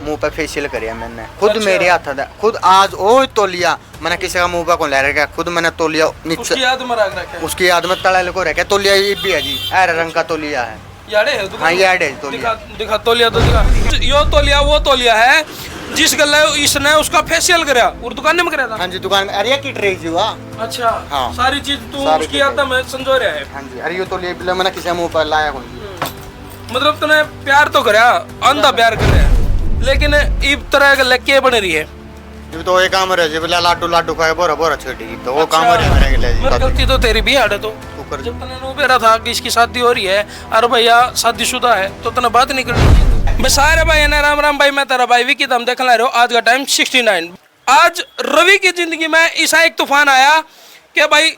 मुंह पे फेशियल करिया मैंने खुद। अच्छा। मेरे हाथ था खुद आज ओ तोलिया मैंने किसी का मुंह पे कौन ले रखा खुद मैंने तोलिया नीचे उसकी याद में रख रखा है। उसकी याद में तड़ाले को रखा तोलिया ये भी है जी हरे रंग का तोलिया है। याड़े है दुकान हाँ में? याड है तोलिया। दिखा तोलिया तो दिखा। यो तोलिया वो तोलिया है जिस गले इसने उसका फेशियल कराया और दुकान में कराया था। हाँ जी दुकान में अरे किट रही जी वहाँ। अच्छा हाँ। सारी चीज तू सारी उसकी चीज़ याद में संजो रहा है। हाँ जी अरे ये तोलिया बिल्ला मैंने किसी मुंह पर लाया कौन जी। मतलब तूने प्यार तो कराया अंधा प्यार कराया लेकिन इब तरह के लक्के बन रही है। ये तो एक काम रहे जी बिल्ला लाडू लाडू खाए बोरा बोरा छोटी तो वो अच्छा। काम रहे मेरे के लिए मेरी गलती तो तेरी भी है तो कर जब तने नो बेरा था कि इसकी शादी हो रही है अरे भैया शादीशुदा है तो तने बात नहीं करनी। मैं सारे भाई ने राम राम भाई मैं तेरा भाई विकी तुम देख रहे हो। आज का टाइम 69। आज रवि की जिंदगी में ऐसा एक तूफान आया कि भाई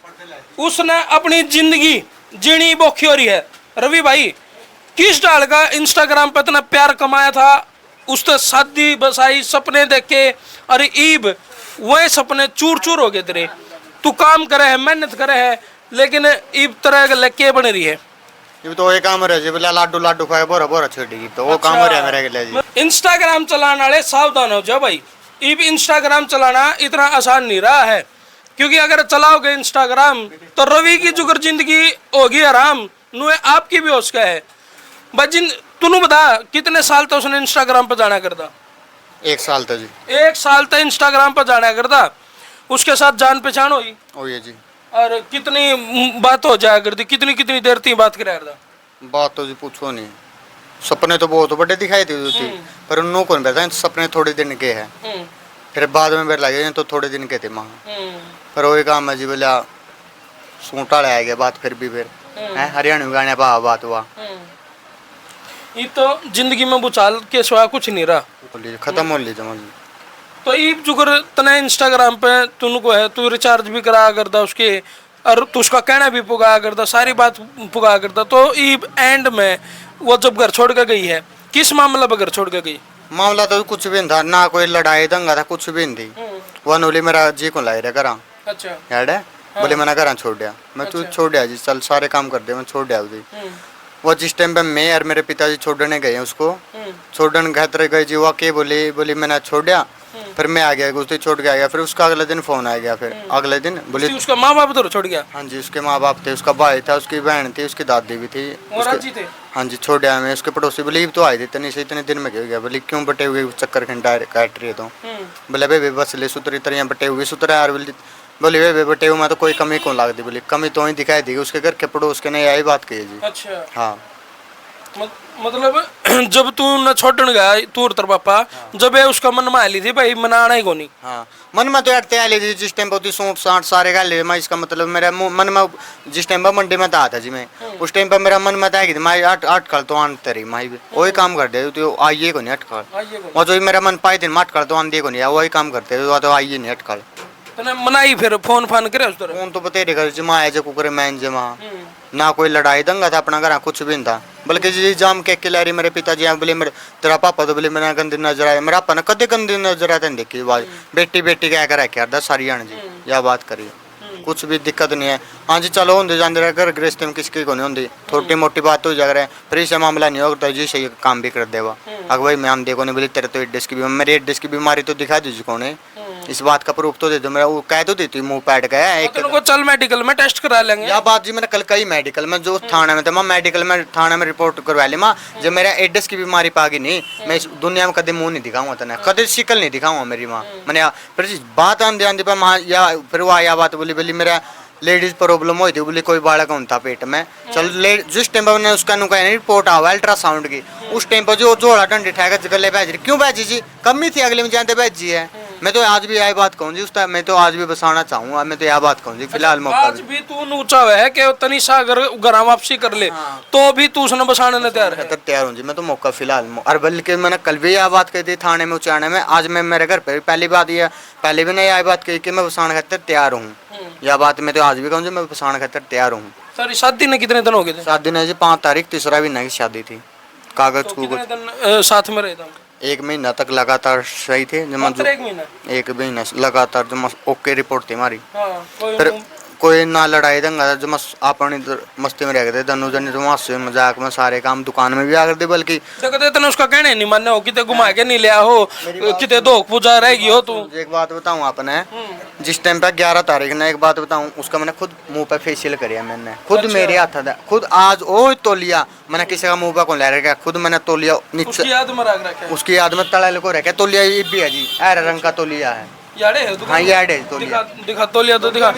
उसने अपनी जिंदगी जीनी बोखी हो रही है। रवि भाई किस डाल का इंस्टाग्राम पे इतना प्यार कमाया था उससे शादी बसाई सपने देखे अरे ईब वही सपने चूर चूर हो गए तेरे। तू काम करे है मेहनत करे है लेकिन ईब तरह के लक्के बन रही है। ये तो एक काम रहे जी बिल्ला लाडू लाडू खाए बोरा बोरा छोटी तो वो काम रहे मेरे के लिए जी। इंस्टाग्राम चलाने वाले सावधान हो जाओ भाई। ईब इंस्टाग्राम चलाना इतना आसान नहीं रहा है क्योंकि अगर चलाओगे इंस्टाग्राम तो रवि की जुगर जिंदगी होगी आराम नुए आपकी भी उसका है। बस तूने बता कितने साल तक उसने इंस्टाग्राम पर जाना करता। 1 साल तक जी। 1 साल तक इंस्टाग्राम पर जाना करता उसके साथ जान पहचान हुई ओ ये जी और कितनी बात हो जाया करती कितनी कितनी देर थी बात कराया करता। बात तो जी पूछो नहीं सपने तो बहुत बड़े दिखाई देते पर उन को नहीं पता सपने थोड़े दिन के हैं फिर बाद में बेर लगे तो थोड़े दिन के थे वहाँ पर वही काम है जी बोला सूटा ले आ गया बात फिर भी फिर है हरियाणा में गाने पा बात हुआ ये तो जिंदगी में भूचाल के सिवा कुछ नहीं रहा खत्म हो लीजिए समझ तो ये जुगर तने इंस्टाग्राम पे तुमको है तू रिचार्ज भी करा करता उसके और तू उसका कहना भी पुगाया करता सारी बात पुगाया करता तो ये एंड में वो जब घर छोड़ के गई है किस मामला पर घर छोड़ के गई। मामला तो कुछ भी नहीं था ना कोई लड़ाई दंगा था कुछ भी नहीं थी वो नोली मेरा जी को लाई रहा करा। अच्छा याद है बोले मैंने घर छोड़ दिया मैं तू छोड़ दिया जी चल सारे काम कर दे मैं छोड़ दिया जी। वो जिस टाइम पे मैं और मेरे पिताजी छोड़ने गए उसको छोड़ने गए जी वो के बोली मैंने छोड़ दिया फिर मैं आ गया उस दिन छोड़ के आ गया फिर उसका अगले दिन फोन आ गया फिर अगले दिन बोले उसका माँ बाप तो छोड़ गया। हाँ जी उसके माँ बाप थे उसका भाई था उसकी बहन थी उसकी दादी भी थी थे। हाँ जी छोड़ आया मैं उसके पड़ोसी बोले तो आए थे इतने दिन में गया बोले क्यों बटे हुए चक्कर घंटा काट रही है तो बोले भाई बस ले सुतरी तरह बटे हुए सुतरे यार बोले वे बटे हुए मैं तो कोई कमी कौन लागती बोली कमी तो ही दिखाई दी उसके घर के पड़ोस के ने यही बात कही जी। अच्छा हाँ मतलब जब तू न छोड़ने गया तू और तेरा पापा जब ये उसका मन में आली थी भाई मनाना ही कोनी। हाँ मन में तो यार तैयार ली थी जिस टाइम पर 60 सारे का ले मैं इसका मतलब मेरा मन में जिस टाइम पर मंडी में था जी मैं उस टाइम पर मेरा मन में था कि मैं 8 कल तो आनते रही माई वही काम करते तो आइए को नहीं 8 कल और जो मेरा मन पाई दिन 8 कल तो आन दिए को नहीं वही काम करते तो आइए नहीं 8 कल मनाई फिर फोन फान करे उस तरह फोन तो बतेरे घर जमा है जो कुकरे मैन जमा ना कोई लड़ाई दंगा था अपना घर कुछ भी नहीं था बल्कि जी जाम के खिलाड़ी मेरे पिताजी बोले मेरे तेरा पापा तो बोले मेरा गंदी नजर आया मेरा पापा ने कदे गंदी नजर आते देखी बात बेटी बेटी क्या कर रखा 10 हरियाणा जी या बात करिए कुछ भी दिक्कत नहीं है। हाँ जी चलो होंगे जाते रहे घर गृहस्थी में किसकी को नहीं होंगी थोड़ी मोटी बात हो जा रहा है फिर इसे मामला नहीं होता जी सही काम भी कर देगा अगर भाई मैं देखो नहीं बोली तेरे तो एड्स की मेरी एड्स की बीमारी तो दिखा दीजिए कौन है इस बात का प्रूफ तो दे दो मेरा वो कह तो देती मुंह पैट गया एक को चल मेडिकल में टेस्ट करा लेंगे या बात जी मैंने कल कही मेडिकल में जो थाने में था मैं मेडिकल में थाने में रिपोर्ट करवा ली माँ जब मेरा एड्स की बीमारी पागी नहीं मैं इस दुनिया में कदम मुंह नहीं दिखाऊंगा तेना कदम शिकल नहीं दिखाऊंगा मेरी माँ मैंने फिर बात आंधी आंधी पर माँ या फिर वो आया बात बोली मेरा लेडीज प्रॉब्लम हुई थी बोली कोई बालक था पेट में चल जिस टाइम पर उसका रिपोर्ट आवा अल्ट्रासाउंड की उस टाइम पर जो जोड़ा डंडी ठहरा गले भेज रही क्यों भेजी जी कमी थी अगले में जानते भेजी है मैं तो आज भी यही बात कहूँ जी उसका मैं तो आज भी बसाना चाहूँगा मैं तो यह बात कहूँ जी फिलहाल मौका आज भी तू ऊंचा है कि तनी सा अगर घर वापसी कर ले तो भी तू उसने बसाने में तैयार है तैयार हूँ जी मैं तो मौका फिलहाल और बल्कि मैंने कल भी यह बात कही थी थाने में उचाने में आज मैं मेरे घर पे पहली बात यह पहले भी नहीं यह बात कही कि मैं बसाने खातर तैयार हूँ यह बात मैं तो आज भी कहूँ जी मैं बसाने खातर तैयार हूँ। सर शादी ने कितने दिन हो गए थे? 7 दिन है जी 5 तारीख तीसरा महीना की शादी थी कागज को साथ में रहता 1 महीना तक लगातार सही थे जमा 1 महीना 1 महीना लगातार जमा ओके रिपोर्ट थी हमारी कोई ना लड़ाई दंगा था, जो अपन इधर मस्ती में रह गए थे दोनों जने, जो हंसी मजाक में सारे काम दुकान में भी आ करते, बल्कि देखो तो इतना उसका कहने नहीं मानने हो, किते घुमा के नहीं लिया हो, किते दो पूजा रहेगी हो तू। एक बात बताऊं आपने, जिस टाइम पे 11 तारीख ने, एक बात बताऊं, उसका मैंने खुद मुंह पे फेशियल कराया, मैंने खुद मेरे हाथ था, खुद आज ओ तोलिया मैंने किसी का मुंह पे कौन ले रखा, खुद मैंने तोलिया नीचे उसकी याद में रख रखे उसकी याद में तड़ाले को रखा, तोलिया ये भी है जी, हरे रंग का तोलिया है। यारे है दुकान हाँ में? याड है तोलिया। दिखा तोलिया तो दिखा।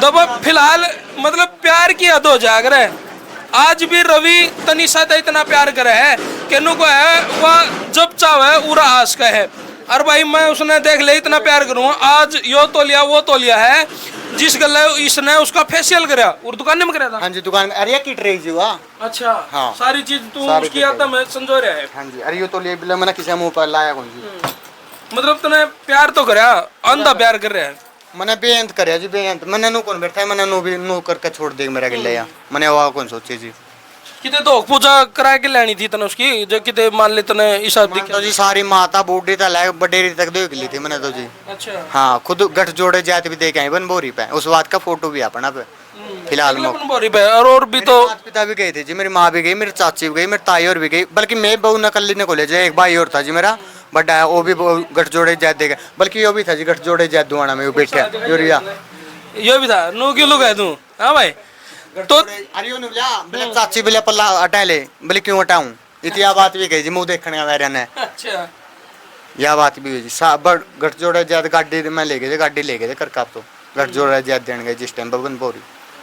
दबा फिलहाल मतलब प्यार की हद हो जाग रहा है। आज भी रवि तनिषा से इतना प्यार करे है कि नु को है वह जब चाहे उरा आस का है। और भाई मैं उसने देख ले इतना प्यार करूँ, आज यो तोलिया वो तोलिया है जिस गले इसने उसका फेशियल कराया और दुकान में कराया था। हाँ जी दुकान में, अरे किट रही जी वाह। अच्छा हाँ। सारी चीज तू सारी उसकी चीज़ याद में संजो रहा है। हाँ जी, अरे ये तोलिया बिल्ला मैंने किसी मुंह पर लाया कौन जी, मतलब तूने प्यार तो कराया, अंधा प्यार कर रहा है। मैंने बेअंत कराया जी, बेअंत मैंने नु कौन बैठा है, मैंने नु भी नु करके छोड़ दे मेरा गिल्ले या मैंने वहाँ कौन सोचे जी। किते तो पूजा करा के लेनी थी तने उसकी, जो किते मान ले तने हिसाब मैंने दिखा। तो जी सारी माता बूढ़ी तक लाए बडेरी तक देख ली थी मैंने तो जी। अच्छा हाँ खुद गठ जोड़े जाते भी देखे बन बोरी पे, उस बात का फोटो भी अपना पे फिलहाल में। अपन बोरी पे और भी तो माता पिता भी गए थे जी, मेरी माँ भी गई, मेरी चाची भी गई, मेरी ताई और भी गई, बल्कि मैं बहू नकल ने को ले जाए, एक भाई और था जी मेरा बड़ा है, वो भी गठ जोड़े जात देगा, बल्कि वो भी था जी गठ जोड़े जात दुआना में वो बैठा यूरिया। ये भी था नो क्यों लुका है तू। हाँ भाई तो अरे यो नुला बोले चाची बोले पल्ला हटा ले, बोले क्यों हटाऊं, इतिया बात भी गई जी मुंह देखने का मेरे ने, अच्छा यह बात भी हुई जी। गठ जोड़े जात गाड़ी में ले गए थे, गाड़ी ले गए थे करका, तो गठ जोड़े जात देने गए जिस टाइम पर बन बोरी।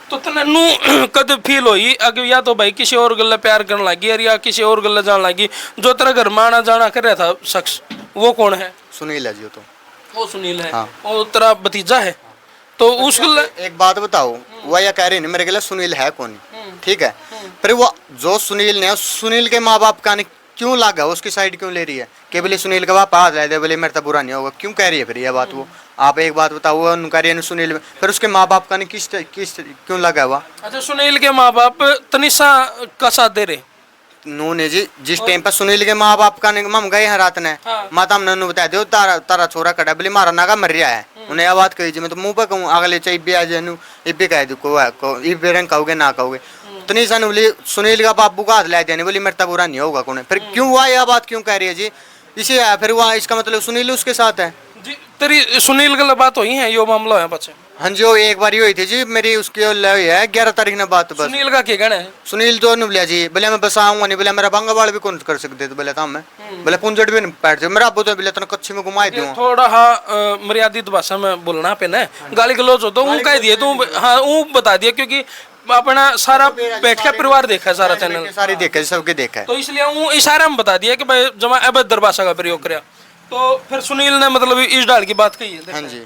तो तने नू कद फील होई अगर या तो भाई किसी और गल्ला प्यार करने लगी और या किसी और गल्ला जान लगी, जो तेरा घर में आना जाना कर रहा था शख्स वो कौन है? सुनील है जी वो तो। वो सुनील है। हाँ। वो तेरा भतीजा है। तो उस गल्ला एक बात बताओ, वह यह कह रही नहीं मेरे गले सुनील है कौन, ठीक है, पर वो जो सुनील ने, सुनील के माँ बाप का क्यों लागा, उसकी साइड क्यों ले रही है कि बोले सुनील का बाप आ जाए बोले मेरे तो बुरा नहीं होगा, क्यों कह रही है फिर यह बात? वो आप एक बात बताओ, वो कह रही है सुनील में, फिर उसके माँ बाप का किस क्यों लगा हुआ? अच्छा सुनील के माँ बाप तनिषा का साथ दे रहे नूने जी जिस टाइम पर सुनील के माँ बाप का मम गए हैं रात ने, हाँ। माता हमने नु बता दो तारा तारा छोरा कटा बोले मारा नागा मर रहा है, उन्हें यह बात कही जी, मैं तो मुंह पे कहूँ अगले चाहिए इब्बे आज इब्बे कह दो को इब्बे रंग कहोगे ना कहोगे, तो नहीं सन बोली सुनील का बाप बुका ले देने बोली मेरे बुरा नहीं होगा कौन, फिर क्यों हुआ यह बात क्यों कह रही है जी? इसे फिर हुआ इसका मतलब सुनील उसके साथ है जी। तेरी सुनील गल बात हुई है यो मामला है बच्चे? हाँ जी वो एक बार हुई थी जी मेरी, उसकी है 11 तारीख ने बात। बस सुनील का क्या कहना है? सुनील तो नहीं बोलिया जी, बोले मैं बस आऊंगा नहीं, बोले मेरा बंगावाड़ भी कौन कर सकते थे, बोले था मैं बोले पुंजड़ भी नहीं बैठ मेरा अबू तो बोले कच्ची में घुमाई दूँ। थोड़ा हाँ मर्यादित भाषा में बोलना पे ना, गाली गलौज हो तो वो कह दिए तू, हाँ वो बता दिया क्योंकि अपना सारा बैठ के परिवार देखा है, सारा चैनल सारी देखा सबके देखा है, तो इसलिए वो इशारा में बता दिया कि भाई जमा अभद्र भाषा का प्रयोग कराया। तो फिर सुनील ने मतलब इस डाल की बात कही है। हाँ जी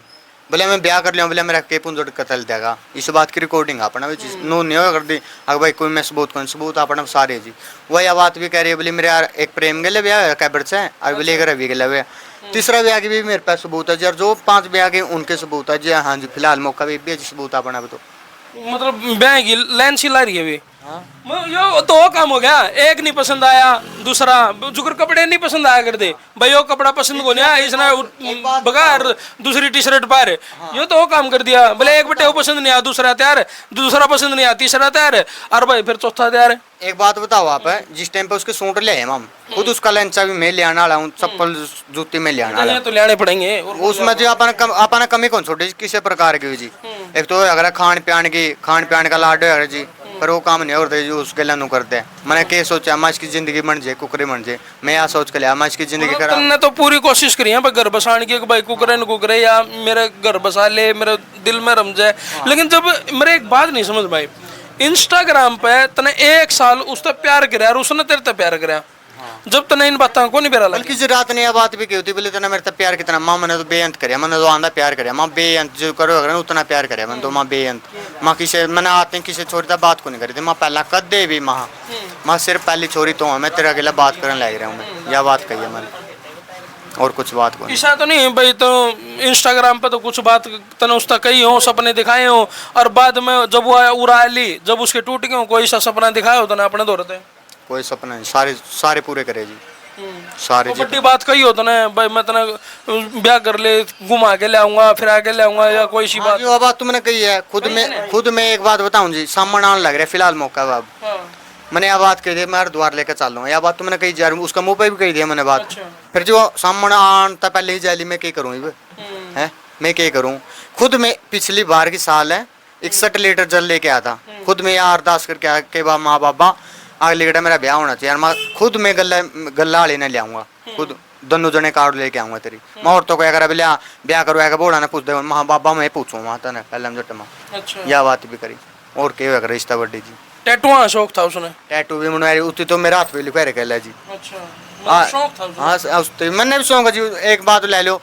बोले मैं ब्याह कर लिया, बोले मेरा के पुंजड़ कतल देगा, इस बात की रिकॉर्डिंग अपना भी चीज नो नहीं कर दी, अगर भाई कोई मैं सबूत कौन सबूत अपना सारे जी। वही बात भी कह रही है, बोले मेरे यार एक प्रेम गले ब्याह कैबर से और बोले एक रवि गले ब्याह, तीसरा ब्याह की भी मेरे पास सबूत है जी, और जो 5 ब्याह के उनके सबूत है जी। हाँ जी फिलहाल मौका भी सबूत अपना भी, तो मतलब ब्याह की लाइन सी ला रही है वे। हाँ यो तो वो काम हो गया, एक नहीं पसंद आया, दूसरा जुगर कपड़े नहीं पसंद आया कर दे भाई, यो कपड़ा पसंद को नहीं आया इसने बगार दूसरी टी शर्ट पार, यो तो वो काम कर दिया, बोले एक बटे वो पसंद नहीं आया दूसरा तैयार, दूसरा पसंद नहीं आया तीसरा तैयार, और भाई फिर चौथा तैयार। एक बात बताओ आप, जिस टाइम पे उसके सूट ले हम खुद उसका लंचा भी मैं ले आने वाला हूँ, चप्पल जूती में ले आने वाला तो लेने पड़ेंगे उसमें जो अपना कमी कौन छोटे किसी प्रकार की जी। एक तो अगर खान पान का लाड है जी, पर वो काम नहीं होते जो उसके लानू करते हैं। मैंने क्या सोचा मैं इसकी जिंदगी बन जाए कुकरे बन जाए, मैं यहाँ सोच के लिया मैं इसकी जिंदगी करा। तुमने तो पूरी कोशिश करी है घर बसाने की, भाई कुकरे या मेरे घर बसा ले, मेरे दिल में रम जाए। लेकिन जब मेरे एक बात नहीं समझ भाई, इंस्टाग्राम पे तने 1 साल उससे प्यार कराया और उसने तेरे से प्यार कराया, जब तने इन बातों को नहीं प्यारा लगा। बल्कि रात ने यह बात भी की होती, बोले तना मेरे तो प्यार कितना माँ मैंने तो बेअंत करे, मैंने तो आंधा प्यार करे, माँ बेअंत जो करो अगर उतना प्यार करे मैंने तो माँ बेअंत, माँ किसे मैंने आते किसी छोरी तक बात को नहीं करी थी, माँ पहला कदे भी माँ सिर्फ पहली छोरी तो मैं तेरे अकेला बात करने लग रहा हूँ, मैं यह बात कही है मैंने और कुछ बात को ऐसा तो नहीं भाई। तो इंस्टाग्राम पे तो कुछ बात तने उसका कही हो, सपने दिखाए हो, और बाद में जब वो उड़ा ली, जब उसके टूट गए हो, कोई सा सपना दिखाया हो तो ना अपने दौड़ते? कोई सपना नहीं, सारे पूरे करे जी। सारी तो बड़ी बात कही हो तो ना भाई मैं तना ब्याह कर ले, घुमा के ले आऊंगा, फिर आके ले आऊंगा, या कोई सी हाँ बात। जी, वो बात तुमने कही है। खुद में एक बात बताऊं जी, सामने आने लग रहा है फिलहाल मौका बाब। हाँ। मैंने यह बात कही थी, मैं हरिद्वार लेकर चल लूंगा, यह बात तुमने कही जा, उसका मुंह पे भी कही थी मैंने बात। अच्छा। फिर जो सामने आने पहले ही जाली मैं क्या करूँ है, मैं क्या करूँ। खुद में पिछली बार की साल है 61 लीटर जल लेके आया था, खुद में यार अरदास करके आया के बा माँ बाबा अगले गड़ा मेरा ब्याह होना चाहिए यार, मैं खुद में गल्ला वाले ने ले आऊंगा, खुद दोनों जने कार्ड लेके आऊंगा तेरी। मैं औरतों को अगर ब्याह करवाएगा बोला ना पूछ दे माँ बाबा मैं पूछूँ वहाँ तने पहले हम जट माँ, अच्छा। यह बात भी करी। और क्या होगा रिश्ता बड्डी जी। टैटू शौक था उसने। टैटू भी मनवाई उतनी तो मेरा हाथ भी लिखा रखे जी। अच्छा, हाँ मतलब शौक था उसने। हाँ मैंने भी शौक है जी। एक बात ले लो,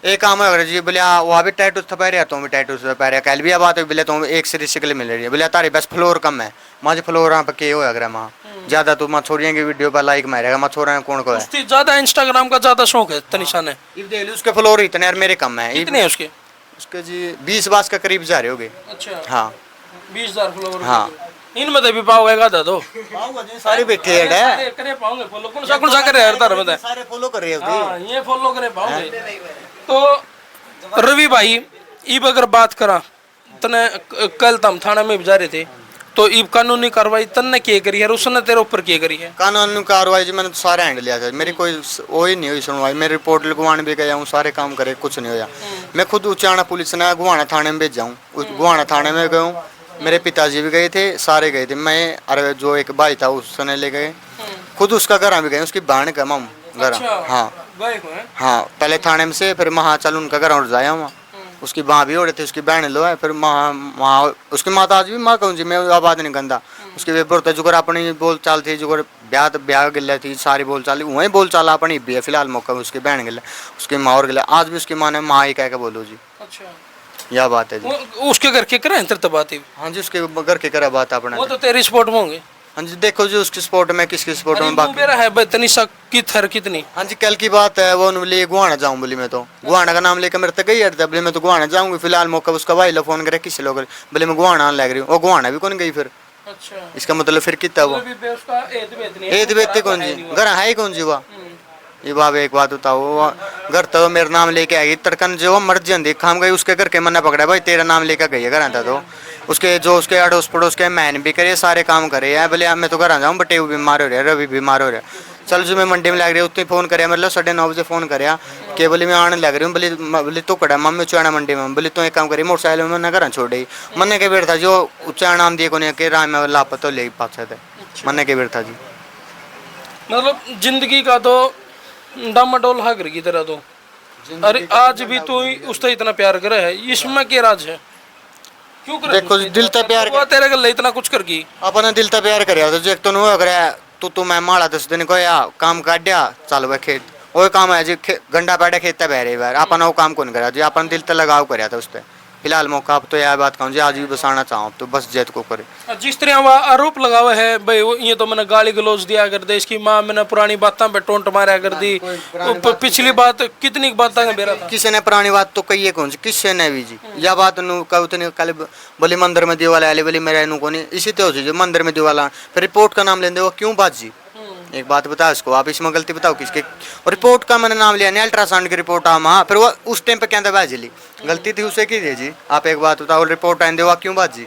एक काम है जी बोले वहाँ भी टैटू थपा रहा, तुम भी टैटू थपा रहा, कल भी यह बात बोले तुम एक से रिश्ते के लिए मिल रही है, बोले तारी बस फ्लोर कम है, माँ फ्लोर यहाँ पे के हो अगर माँ ज्यादा तो माँ छोरियों की वीडियो पर लाइक मारेगा, माँ छोरा कौन को है। उसकी ज्यादा इंस्टाग्राम का ज्यादा शौक है तनिषा ने। उसके फ्लोर इतने यार मेरे कम है। कितने हैं उसके? उसके जी 20 के करीब जा रहे होगे। अच्छा, हाँ 20,000 फॉलोवर। हाँ इनमें तो भी पाओगे तो सारे बैठे हैं सारे करे पाओगे फॉलो, कौन सा करे यार तार बता। सारे फॉलो कर रहे हो। हाँ, ये फॉलो करे पाओगे। तो रवि भाई इब अगर बात करा तने कल तम थाना में भी जा रहे थे, तो इब कानूनी कार्रवाई तन्ने क्या करी है, उसने तेरे ऊपर क्या करी है? कानूनी कार्रवाई जी मैंने तो सारे हैंड लिया था, मेरी कोई वो ही नहीं हुई सुनवाई। मैं रिपोर्ट लिखवाने भी गया हूँ, सारे काम करे, कुछ नहीं होया। मैं खुद उचाना पुलिस ने गुहाना थाने में भेजा हूँ, गुहाना थाने में गया हूँ, मेरे पिताजी भी गए थे, सारे गए थे। मैं अरे जो एक भाई था उसने ले गए, खुद उसका घर भी गए, उसकी बहन का माम घर। हाँ हाँ पहले थाने में से फिर वहाँ चल उनका घर और जाया वहाँ, उसकी माँ भी हो रही थी, उसकी बहन लो है, फिर माँ उसकी माता आज भी माँ कहूँ जी मैं आबाद नहीं गंदा। उसकी वे बोलता जो अपनी बोल चाल थी, जो ब्याह गिल्ला थी, सारी बोल चाल वही बोल चाल अपनी भी है फिलहाल मौका उसकी बहन गिल्ला, उसकी माँ और गिल्ला आज भी उसकी माँ ने माँ ही कह के बोलो जी। अच्छा, यह बात है जी। उसके घर के करे तेरे बात ही? हाँ जी उसके घर के करा बात अपना। वो तो तेरी स्पोर्ट में होंगे। हाँ जी देखो जी उसकी स्पोर्ट में किसकी स्पोर्ट में बाकी मेरा है भाई तनिषा की थर कितनी। हाँ जी कल की बात है, वो ले गुहाना जाऊँ बोली, मैं तो गुहाना का नाम लेकर मेरे तक गई हटता बोले मैं तो गुहाना जाऊँगी फिलहाल मौका। उसका भाई लो फोन करे किसी लोग बोले मैं गुहाना लग रही हूँ, वो गुहाना भी कौन गई फिर। अच्छा, इसका मतलब फिर कितना वो एद बेते कौन जी घर है ही कौन जी वह। ये बाबा एक बात बताओ, घर तो मेरा नाम लेके आई तड़कन जो मर्जी अंधी खाम गई, उसके घर के मना पकड़ा भाई तेरा नाम लेकर गई है घर आता तो उसके जो उसके अड़ोस पड़ोस के मैन भी करे, सारे काम करे हैं। बोले मैं तो घर आ जाऊँ बटे बीमार हो रहा है, रवि बीमार हो रहा है, चल जो मैं मंडी में लग रही हूँ उतनी फ़ोन करे, मतलब 9:30 बजे फ़ोन करे कि बोले मैं आने लग रही हूँ। बोले तो कड़ा मम्मी उचाना मंडी में, बोले तो एक काम करिए मोटरसाइकिल में मैंने घर छोड़ दी। मन के बेर था जो उच्चा नाम दिए को नहीं कि राम में लापत तो ले पास थे, मन के बेर था जी। मतलब जिंदगी का तो डामाडोल हा कर की तरह तो। अरे आज भी तू उससे इतना प्यार करे है, इसमें क्या राज है? क्यों करे? देखो दिल तो प्यार वो तेरे गले इतना कुछ कर की अपने दिल तो प्यार कर जो एक तो नहीं अगर तू मैं माड़ा 10 दिन को या काम काटिया चल वह खेत वो काम है जी, गंडा पैडा खेत बह रही बार अपन वो काम कौन करा जी, अपन दिल तो लगाव कराया था उस पर। फिलहाल मौका अब तो यह बात कहूँ जी आज भी बसाना चाहूँ तो बस जैत को करे। जिस तरह वह आरोप लगावा है भाई ये तो मैंने गाली गलौज दिया कर दे, इसकी माँ मैंने पुरानी बातों पे टोंट मारा कर दी, पिछली बात कितनी बात मेरा था। किसी ने पुरानी बात तो कही है कौन सी, किसी ने भी जी यह बात कहते कल बोले मंदिर में दीवाला आले बोले मेरा इनू को नहीं इसी तो जो मंदिर में दीवाला फिर रिपोर्ट का नाम लेंदे वो क्यों बात जी। एक बात बताओ इसको आप, इसमें गलती बताओ किसके। और रिपोर्ट का मैंने नाम लिया नहीं, अल्ट्रासाउंड की रिपोर्ट आ माँ फिर वो उस टाइम पे क्या था ली गलती थी उसे की थी जी। आप एक बात बताओ रिपोर्ट आए वो क्यों बात जी।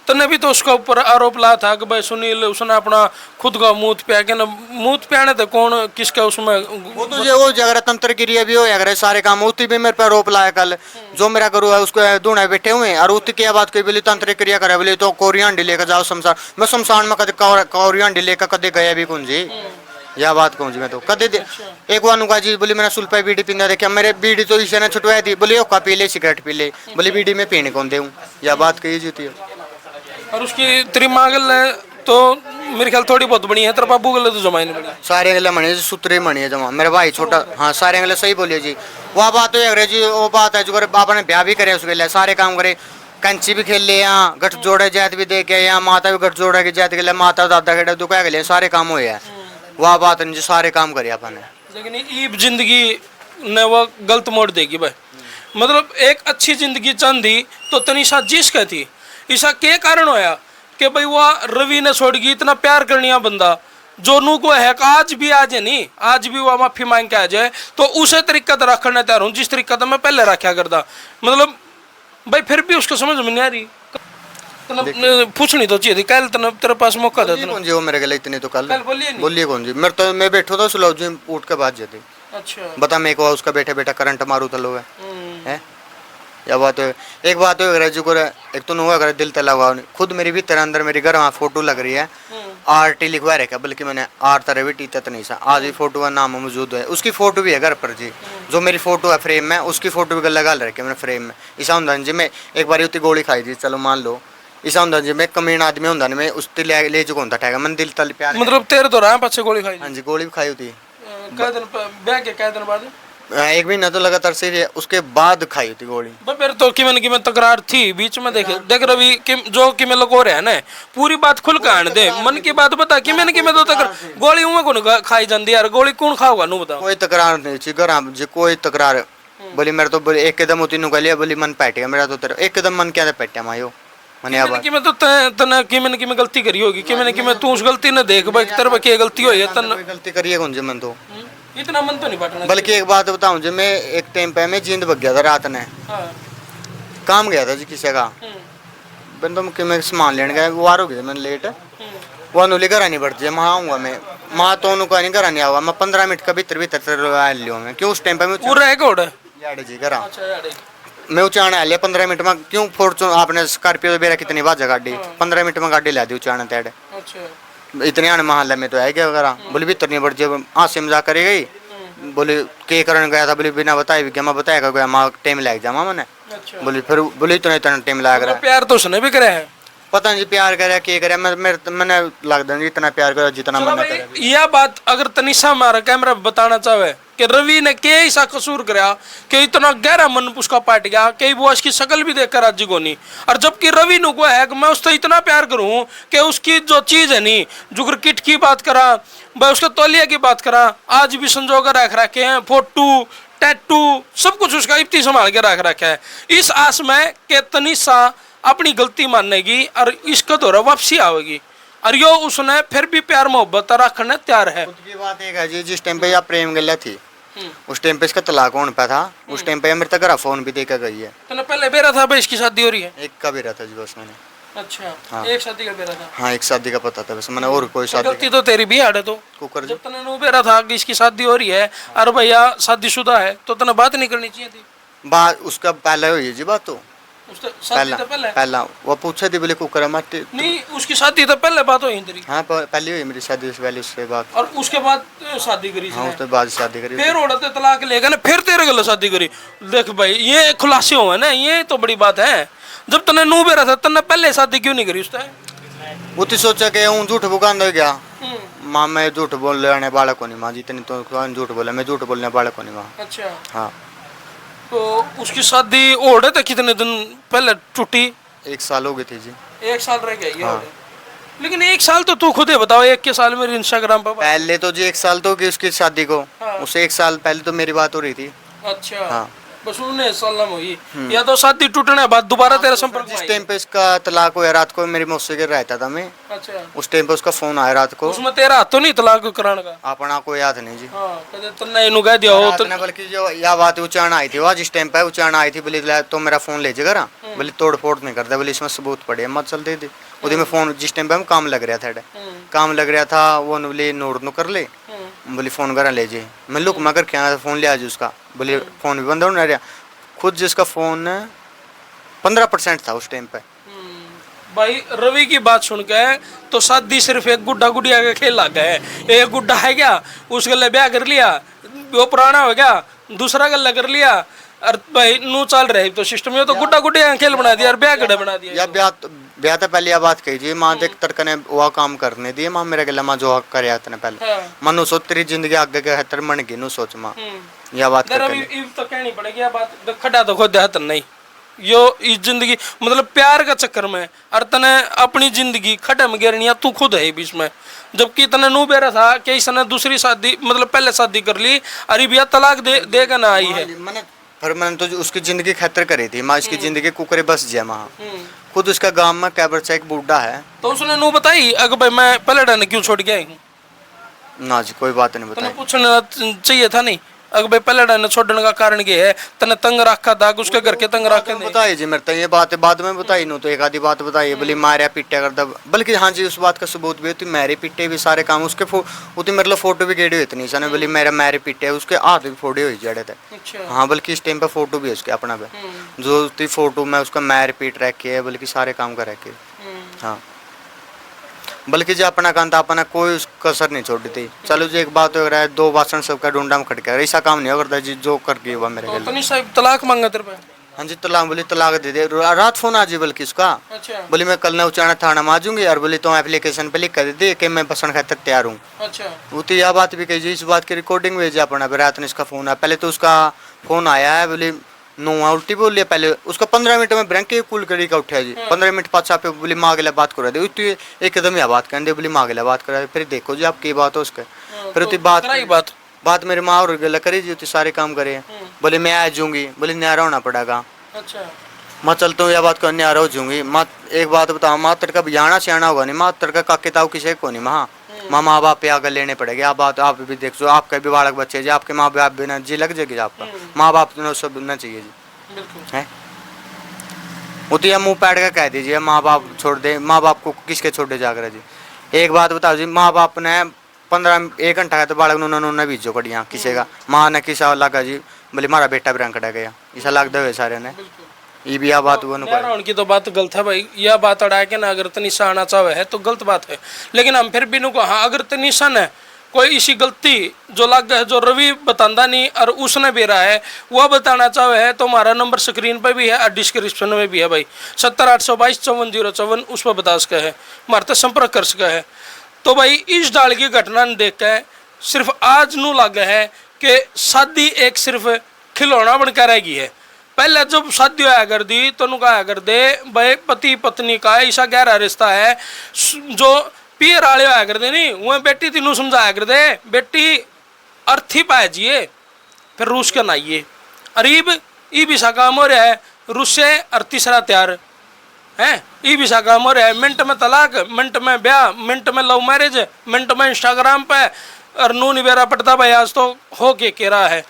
तने भी तो उसका ऊपर आरोप लाया था कि भाई सुनील उसने अपना खुद का मूत पिया के ना, मूत पियाने थे कौन किसका उसमें वो तो जो वो जगह तंत्र क्रिया भी हो अगर सारे काम उती भी मेरे पे आरोप लाया कल जो मेरा गुरु है उसको दूना बैठे हुए और उती की बात कोई बोली तंत्र क्रिया करे बोली तो कोरिया हंडी लेकर जाओ शमशान। मैं शमशान में कदे कोरिया हंडी लेकर कदे गया भी कौन जी, यह बात कहूँ जी मैं तो कदे एक बार नुका जी बोली मैंने सुल्पा बीड़ी पीना देखा मेरे बीड़ी तो इसे ने छुटवाई थी, बोली ओका पी ले सिगरेट पी ले, बोली बीड़ी में पीने कौन दे, यह बात कही जीती है। और उसकी तेरी माँ गल तो मेरे ख्याल थोड़ी बहुत बनी है, तेरे बाबू गल तो जमा नहीं बनी। सारे गले मणी सूत्रे मणी है जमा मेरा भाई छोटा। हाँ सारे गले सही बोलिए जी, वह बात तो अंग्रेजी वो बात है जो बाबा ने ब्याह भी करे उस वेले सारे काम करे, कंची भी खेल ले यहाँ गठ जोड़े जात भी दे के यहाँ माता भी गठ जोड़े की जात के लिए माता दादा के दुका के लिए सारे काम हुए है, वह बात नहीं सारे काम करे अपन ने। लेकिन ईब जिंदगी ने वो गलत मोड़ देगी भाई, मतलब एक अच्छी जिंदगी चांदी तो तनिषा जिस का थी, ऐसा क्या कारण होया कि भाई वह रवि ने छोड़ गई, इतना प्यार करनिया बंदा जो नू को है आज भी आ जाए नहीं, आज भी वो माफी मांग के आ जाए तो उसे तरीका तो रखने तैयार हूँ जिस तरीका तो मैं पहले रखा करता। मतलब भाई फिर भी उसको समझ में नहीं आ रही। पूछनी तो चाहिए थी कल, तेरे पास मौका था कौन जी वो मेरे गले इतनी तो कल बोलिए नहीं। बोलिए कौन जी, मेरे तो मैं बैठो था सुलाओ जी उठ के बात जाती। अच्छा बता मेरे को उसका बैठे बेटा करंट मारू तलो है या बात है। एक बात है जो एक तो हुआ कर दिल तला हुआ खुद मेरी भी तरह अंदर मेरी घर वहाँ फोटो लग रही है आरटी लिखवा रखा, बल्कि मैंने आर तरह भी टीता तो नहीं सा आज ही फोटो का नाम मौजूद है, उसकी फोटो भी है घर पर जी। जो मेरी फोटो है फ्रेम में उसकी फोटो भी लगा रखी है मैंने फ्रेम में। ईसा होंदा जी मैं एक बार उतनी गोली खाई थी चलो मान लो। ईसा होंदा जी मैं कमीन आदमी होंदा नहीं मैं उसते ले चुका होंदा ठेगा मन दिल तल प्यार। मतलब तेरे तो रहा पीछे गोली खाई? हाँ जी गोली भी खाई थी। कै दिन ब्याह के कै दिन बाद? एक महीना तो लगातार से उसके बाद खाई थी गोली। फिर तो कि मैं तकरार थी बीच में देख रवि जो कि मैं लको रहा है ना पूरी बात खुल के आने दे, मन की बात बता कि मैं तो तकरार गोली उमे कौन खाई जाती यार, गोली कौन खाओगा नु बता। कोई तकरार नहीं थी घर जी कोई तकरार बोली मेरे तो बोली एक कदम होती नु गलिया बोली मन पैट गया मेरा तो तेरा एक कदम मन क्या पैट्या मायो मने अब कि मैं तो तना कि मैं गलती करी होगी कि मैं तू उस गलती न देख भाई तेरे पे क्या गलती हुई है तन कोई गलती करी है कौन जी मन तो इतना मन तो नहीं बांटना। बल्कि एक बात बताऊं जी मैं एक टाइम पे मैं जींद भग गया था रात ने काम गया था जी किसी का बंदो कि मैं सामान लेने गया वार हो गया मैंने लेट वो अनुली घर नहीं बढ़ती है वहाँ आऊँगा मैं माँ तो उनको नहीं घर नहीं आऊँगा मैं 15 मिनट का भीतर भीतर लियो मैं क्यों उस टाइम पे मैं याड जी घर मैं उचाने आ लिया 15 मिनट में क्यों फॉर्चून आपने स्कॉर्पियो बेरा कितनी बाजा गाड़ी 15 मिनट में गाड़ी ला दी उचाने तेड़े इतने आने महल्ले में तो है क्या वगैरह बोले भीतर नहीं बढ़ जाए हाँ से मजाक करी गई बोले के करने गया था बोले बिना बताए भी क्या मैं बताया गया माँ टाइम लग जा मैंने बोली फिर बोले इतना इतना टाइम लग रहा है। प्यार तो उसने भी करा है पता नहीं प्यार करे के करे मैंने लगता नहीं इतना प्यार करो जितना मन करे। यह बात अगर तनिषा हमारा कैमरा बताना चाहे कि रवि ने क्या ऐसा कसूर करा कि इतना गहरा मन उसका पाट गया कि वो उसकी शक्ल भी देखकर आज को नहीं, और जबकि रवि नु को है कि मैं उससे इतना प्यार करूं कि उसकी जो चीज है नहीं जुगर किट की बात करा भाई उसके तौलिया की बात करा आज भी संजो कर रख रखे हैं फोटो टैटू सब कुछ उसका इतनी संभाल के रख रखा है इस आस में कि तनिषा अपनी गलती मानेगी और इसका दौरा वापसी आवेगी और यो उसने फिर भी प्यार मोहब्बत रखने तैयार है। खुद की बात एक है जी जिस टाइम पे या प्रेम गला थी उस टाइम पे इसका तलाक होने पे था उस टाइम पे मेरे तक घर फोन भी देकर गई है। तो पहले बेरा था भाई इसकी शादी हो रही है? एक का बेरा था जी बस मैंने। अच्छा हाँ। एक शादी का बेरा था? हाँ एक शादी का पता था बस मैंने और कोई शादी गलती तो तेरी भी है तो कुकर जब तने नु बेरा था कि इसकी शादी हो रही है और भैया शादीशुदा है तो तने बात नहीं करनी चाहिए थी। बात उसका पहले हुई जी बात तो शादी तो पहले पहला वो पूछे थी बोले कुकर मारते नहीं उसकी शादी तो पहले बात हुई तेरी? हाँ पहली हुई मेरी शादी से पहले उसके बाद और उसके बाद शादी करी हाँ उसके बाद शादी करी फिर उड़ते तलाक लेगा ना फिर तेरे गलत शादी करी। देख भाई ये खुलासे हुए ना ये तो बड़ी बात है। जब तने नू बेरा था तने पहले शादी क्यों नहीं करी उसने? वो तो सोचा कि हूँ झूठ बुकान हो गया माँ मैं झूठ बोलने वाला को नहीं माँ जितनी तो झूठ बोला मैं झूठ बोलने वाला को नहीं माँ। अच्छा हाँ तो उसकी शादी ओढ़े थे कितने दिन पहले टूटी? 1 साल हो गई थी जी। 1 साल रह गया ये हाँ। लेकिन 1 साल तो तू खुद ही बताओ 1 के साल मेरे इंस्टाग्राम पर पहले तो जी 1 साल तो की उसकी शादी को हाँ। उससे 1 साल पहले तो मेरी बात हो रही थी। अच्छा हाँ बस 19 साल में हुई या तो शादी टूटने बाद दोबारा तेरा संपर्क जिस टाइम पे इसका तलाक हुआ रात को मेरी मौसी के रहता था मैं। अच्छा उस टाइम पे उसका फोन आया रात को। उसमें तेरा हाथ तो नहीं तलाक कराने का? अपना कोई याद नहीं जी। हाँ कदे तन्ने इनु कह दिया हो तो बल्कि जो या बात उचान आई थी वह जिस टाइम पे उचान आई थी बोले तो मेरा फोन ले जगह बोले तोड़ फोड़ नहीं करता बोले इसमें सबूत पड़े मत चल दे दी उदी में फोन जिस टाइम पे हम काम लग रहा था काम लग रहा था वो बोले नोट नु कर ले बोले फोन करा ले जे मैं लुक मगर क्या फोन ले आज उसका बोले फोन भी बंद हो रहा खुद जिसका फोन 15% था उस टाइम पे। भाई रवि की बात सुन के तो शादी सिर्फ एक गुड्डा गुड़िया का खेल लग गया है। एक गुड्डा है क्या उसके लिए ब्याह कर लिया वो पुराना हो गया दूसरा गल्ला कर लिया और भाई नू चल रहे तो सिस्टम में तो गुड्डा गुड़िया खेल बना दिया और ब्याह गड्ढा बना दिया। या ब्याह तो पहले यह बात कही जी माँ देख तरक ने वह काम करने दिए माँ मेरे गला माँ जो हक करे ने पहले मनु सोच तेरी जिंदगी आगे के हतर मन की नु सोच माँ यह बात तो कहनी पड़ेगी यह बात खड़ा तो खुद हतर नहीं यो इस जिंदगी मतलब प्यार का चक्कर में और तने अपनी जिंदगी खड्डे में गिरनी तू खुद है बीच में जबकि तने नू बेरा था कि इसने दूसरी शादी मतलब पहले शादी कर ली अरे भैया तलाक देगा ना आई है पर मैंने तो उसकी जिंदगी खतर करी थी माँ इसकी जिंदगी कुकरे बस जाए माँ खुद उसका गांव में कैबर से एक बूढ़ा है तो उसने नू बताई अगर भाई मैं पलड़ा ने क्यों छोड़ गया हूँ ना जी कोई बात नहीं तने बताई। पूछना चाहिए था नहीं अगर भाई पहले ने छोड़ने का कारण ये है तने तंग रखा था कि उसके घर के तंग रखे नहीं। बताइए जी मेरे तो ये बात है बाद में बताई नो तो एक आधी बात बताइए बोली मारे पिटे करता बल्कि हाँ जी उस बात का सबूत भी होती मेरे पिटे भी सारे काम उसके उतनी मतलब फोटो भी गेड़ी इतनी सन बोली मेरा मेरे पिटे उसके हाथ भी फोड़े हुई जड़े थे। अच्छा हाँ बल्कि इस टाइम पे फोटो भी है उसके अपना पे जो उसकी फोटो में उसका मैर पीट रखे है बल्कि सारे काम कर रखे। हाँ बल्कि जो अपना काम था अपना कोई कसर नहीं छोड़ी थी। चलो जी एक बात हो रहा है दो भाषण सबका ढूंढा में खटका ऐसा काम नहीं करता जी जो कर गई हुआ मेरे तो खेल। तनी साहब तलाक मांगा तेरे पे। हाँ जी तलाक बोली तलाक दे दे रात फोन आ जी बल्कि उसका अच्छा बोली मैं कल ना उचाना थाना में आ जाऊंगी और बोली तो एप्लीकेशन पे लिख कर दे दे कि मैं बसन खातर तैयार हूँ। अच्छा वो तो यह बात भी कही जी इस बात की रिकॉर्डिंग भेजा अपना रात ने इसका फोन आया पहले तो उसका फोन आया है बोली नुआ उल्टी बोल लिया पहले उसका 15 मिनट में ब्रैंक के कुल कड़ी का उठा जी 15 मिनट पाँच पे बोली माँ गला बात करा दे तो एकदम यह बात कर दे बोली माँ गला बात करा दे फिर देखो जी आपकी बात हो उसके फिर उतनी बात बात मेरी माँ और गला करी जी उतनी सारे काम करे बोले मैं आ जाऊंगी बोली न्यारा होना पड़ेगा। अच्छा मैं चलता हूँ यह बात करने आ रहा हो जाऊंगी माँ एक बात बताओ माँ तड़का बजाना सियाना होगा नहीं माँ तड़का काके ताऊ किसी को नहीं माँ माँ बाप पे आगे लेने पड़ेगे आप बात आप भी देख लो आपके भी बालक बच्चे जी आपके माँ बाप भी ना जी लग जाएगी आपका माँ बाप तो सब ना चाहिए जी बिल्कुल है वो तो यह मुँह पैड का कह दीजिए माँ बाप छोड़ दे माँ बाप को किसके छोड़े जाकर जी। एक बात बताओ जी माँ बाप ने 1 घंटा का तो बालक उन्होंने बीजो कड़िया किसी का माँ ने किसा लगा जी बोले मारा बेटा भी रंग कटा गया ऐसा लगता हुए सारे ने ये भी यह बात वो उनकी तो बात गलत है भाई यह बात अड़ा के ना अगर तनिषा आना चाहे है तो गलत बात है लेकिन हम फिर भी को हाँ अगर तनिषा ने कोई इसी गलती जो लग है जो रवि बतांदा नहीं और उसने भी रहा है वह बताना चाहे है तो हमारा नंबर स्क्रीन पर भी है और डिस्क्रिप्शन में भी है भाई 70 822 54 054 उस पर बता सका है हमारे तो संपर्क कर सका है। तो भाई इस डाल की घटना ने देख के सिर्फ आज नू लगा है कि शादी एक सिर्फ खिलौना बनकर रहेगी है। पहले जब शादी होया कर दी तो कहा कर दे भाई पति पत्नी का ऐसा गहरा रिश्ता है जो पियर आले होया कर दे नहीं वह बेटी तीनों समझाया कर दे बेटी अर्थी पाए जिए फिर रूस के नाइए अरीब ई भी सा काम हो रहा है रूस से और तीसरा तैयार है ई भी सा काम हो रहा है मिनट में तलाक मिनट में ब्याह मिनट में लव मैरिज मिनट में इंस्टाग्राम पे और नू निबेरा पड़ता भाई आज तो हो के रहा है।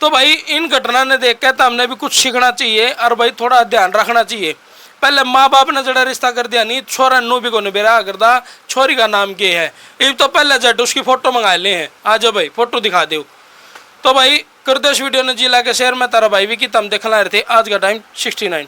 तो भाई इन घटना ने देख के तो हमने भी कुछ सीखना चाहिए और भाई थोड़ा ध्यान रखना चाहिए। पहले माँ बाप ने जड़ा रिश्ता कर दिया नहीं छोरा नू भी को निबेरा करता छोरी का नाम क्या है एक तो पहले जट उसकी फोटो मंगा ले हैं आ जाओ भाई फोटो दिखा दो। तो भाई कर दो इस वीडियो ने जी ला के शेयर में तारा भाई भी कि तुम देखना रहे थे आज का टाइम 69।